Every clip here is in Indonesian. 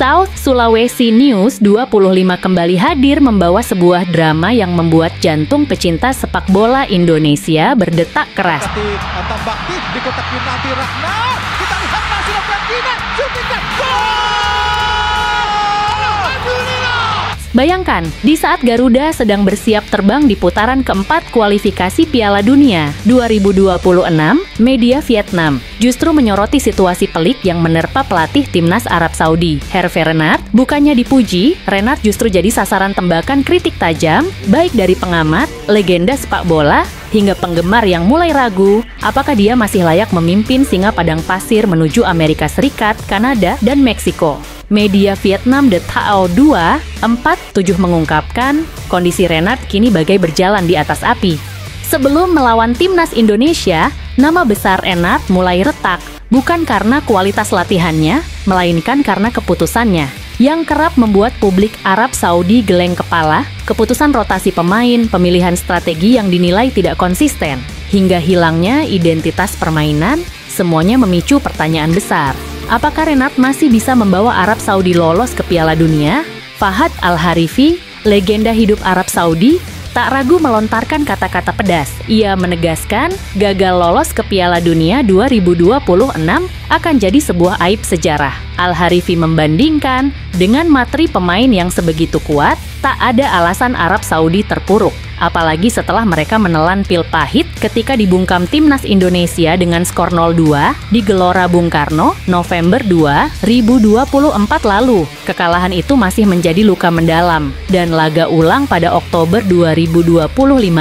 South Sulawesi News 25 kembali hadir membawa sebuah drama yang membuat jantung pecinta sepak bola Indonesia berdetak keras. Tambak tip di kotak penalti Rahna. Kita lihat masih Ferdinand syutingkan. Bayangkan, di saat Garuda sedang bersiap terbang di putaran keempat kualifikasi Piala Dunia 2026, media Vietnam justru menyoroti situasi pelik yang menerpa pelatih timnas Arab Saudi, Hervé Renard. Bukannya dipuji, Renard justru jadi sasaran tembakan kritik tajam, baik dari pengamat, legenda sepak bola, hingga penggemar yang mulai ragu apakah dia masih layak memimpin singa padang pasir menuju Amerika Serikat, Kanada, dan Meksiko. Media Vietnam The Thao 247 mengungkapkan kondisi Renard kini bagai berjalan di atas api. Sebelum melawan timnas Indonesia, nama besar Renard mulai retak, bukan karena kualitas latihannya, melainkan karena keputusannya yang kerap membuat publik Arab Saudi geleng kepala. Keputusan rotasi pemain, pemilihan strategi yang dinilai tidak konsisten, hingga hilangnya identitas permainan, semuanya memicu pertanyaan besar. Apakah Renard masih bisa membawa Arab Saudi lolos ke Piala Dunia? Fahad Al-Harifi, legenda hidup Arab Saudi, tak ragu melontarkan kata-kata pedas. Ia menegaskan gagal lolos ke Piala Dunia 2026 akan jadi sebuah aib sejarah. Al-Harifi membandingkan, dengan materi pemain yang sebegitu kuat, tak ada alasan Arab Saudi terpuruk. Apalagi setelah mereka menelan pil pahit ketika dibungkam timnas Indonesia dengan skor 0-2 di Gelora Bung Karno, November 2024 lalu. Kekalahan itu masih menjadi luka mendalam, dan laga ulang pada Oktober 2025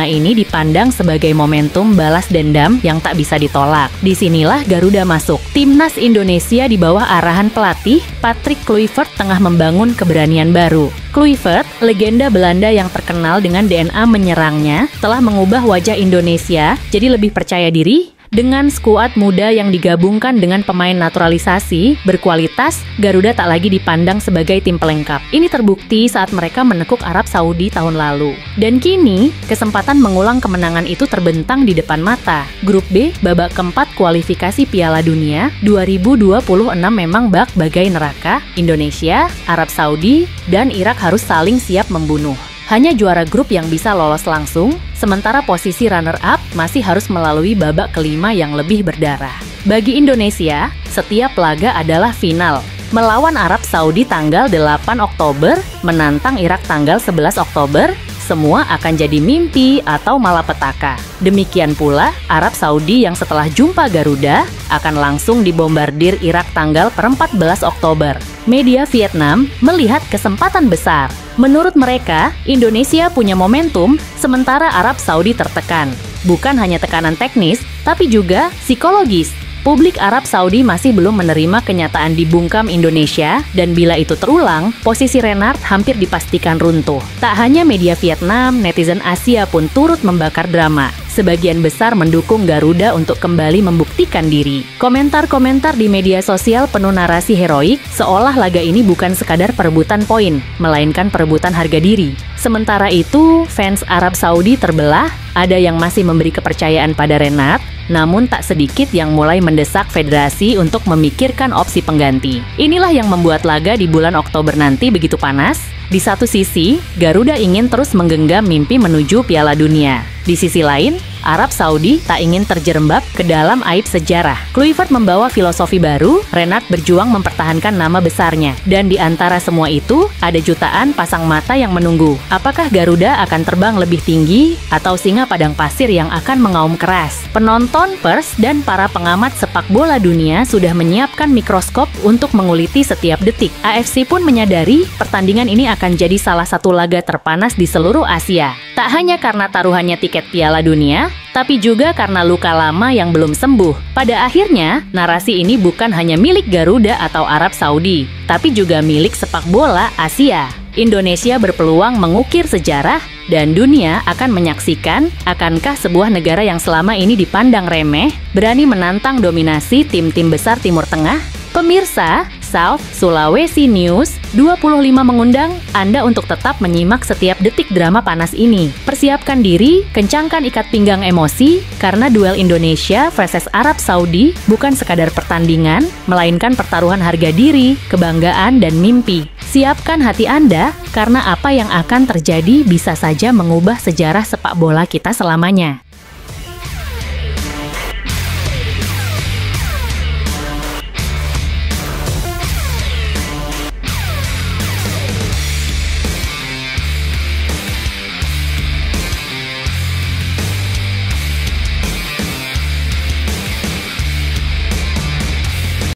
ini dipandang sebagai momentum balas dendam yang tak bisa ditolak. Disinilah Garuda masuk. Timnas Indonesia di bawah arahan pelatih Patrick Kluivert tengah membangun keberanian baru. Kluivert, legenda Belanda yang terkenal dengan DNA menyerangnya, telah mengubah wajah Indonesia jadi lebih percaya diri. Dengan skuad muda yang digabungkan dengan pemain naturalisasi berkualitas, Garuda tak lagi dipandang sebagai tim pelengkap. Ini terbukti saat mereka menekuk Arab Saudi tahun lalu. Dan kini, kesempatan mengulang kemenangan itu terbentang di depan mata. Grup B, babak keempat kualifikasi Piala Dunia 2026 memang bak bagai neraka. Indonesia, Arab Saudi, dan Irak harus saling siap membunuh. Hanya juara grup yang bisa lolos langsung, sementara posisi runner-up masih harus melalui babak kelima yang lebih berdarah. Bagi Indonesia, setiap laga adalah final. Melawan Arab Saudi tanggal 8 Oktober, menantang Irak tanggal 11 Oktober, semua akan jadi mimpi atau malapetaka. Demikian pula Arab Saudi yang setelah jumpa Garuda akan langsung dibombardir Irak tanggal 14 Oktober. Media Vietnam melihat kesempatan besar. Menurut mereka, Indonesia punya momentum sementara Arab Saudi tertekan. Bukan hanya tekanan teknis, tapi juga psikologis. Publik Arab Saudi masih belum menerima kenyataan dibungkam Indonesia, dan bila itu terulang, posisi Renard hampir dipastikan runtuh. Tak hanya media Vietnam, netizen Asia pun turut membakar drama. Sebagian besar mendukung Garuda untuk kembali membuktikan diri. Komentar-komentar di media sosial penuh narasi heroik, seolah laga ini bukan sekadar perebutan poin, melainkan perebutan harga diri. Sementara itu, fans Arab Saudi terbelah, ada yang masih memberi kepercayaan pada Renard, namun tak sedikit yang mulai mendesak federasi untuk memikirkan opsi pengganti. Inilah yang membuat laga di bulan Oktober nanti begitu panas. Di satu sisi, Garuda ingin terus menggenggam mimpi menuju Piala Dunia. Di sisi lain, Arab Saudi tak ingin terjerembab ke dalam aib sejarah. Kluivert membawa filosofi baru, Renard berjuang mempertahankan nama besarnya. Dan di antara semua itu, ada jutaan pasang mata yang menunggu. Apakah Garuda akan terbang lebih tinggi, atau singa padang pasir yang akan mengaum keras? Penonton, pers, dan para pengamat sepak bola dunia sudah menyiapkan mikroskop untuk menguliti setiap detik. AFC pun menyadari pertandingan ini akan jadi salah satu laga terpanas di seluruh Asia. Tak hanya karena taruhannya tiket Piala Dunia, tapi juga karena luka lama yang belum sembuh. Pada akhirnya, narasi ini bukan hanya milik Garuda atau Arab Saudi, tapi juga milik sepak bola Asia. Indonesia berpeluang mengukir sejarah, dan dunia akan menyaksikan akankah sebuah negara yang selama ini dipandang remeh berani menantang dominasi tim-tim besar Timur Tengah. Pemirsa, South Sulawesi News 25 mengundang Anda untuk tetap menyimak setiap detik drama panas ini. Persiapkan diri, kencangkan ikat pinggang emosi, karena duel Indonesia versus Arab Saudi bukan sekadar pertandingan, melainkan pertaruhan harga diri, kebanggaan, dan mimpi. Siapkan hati Anda, karena apa yang akan terjadi bisa saja mengubah sejarah sepak bola kita selamanya.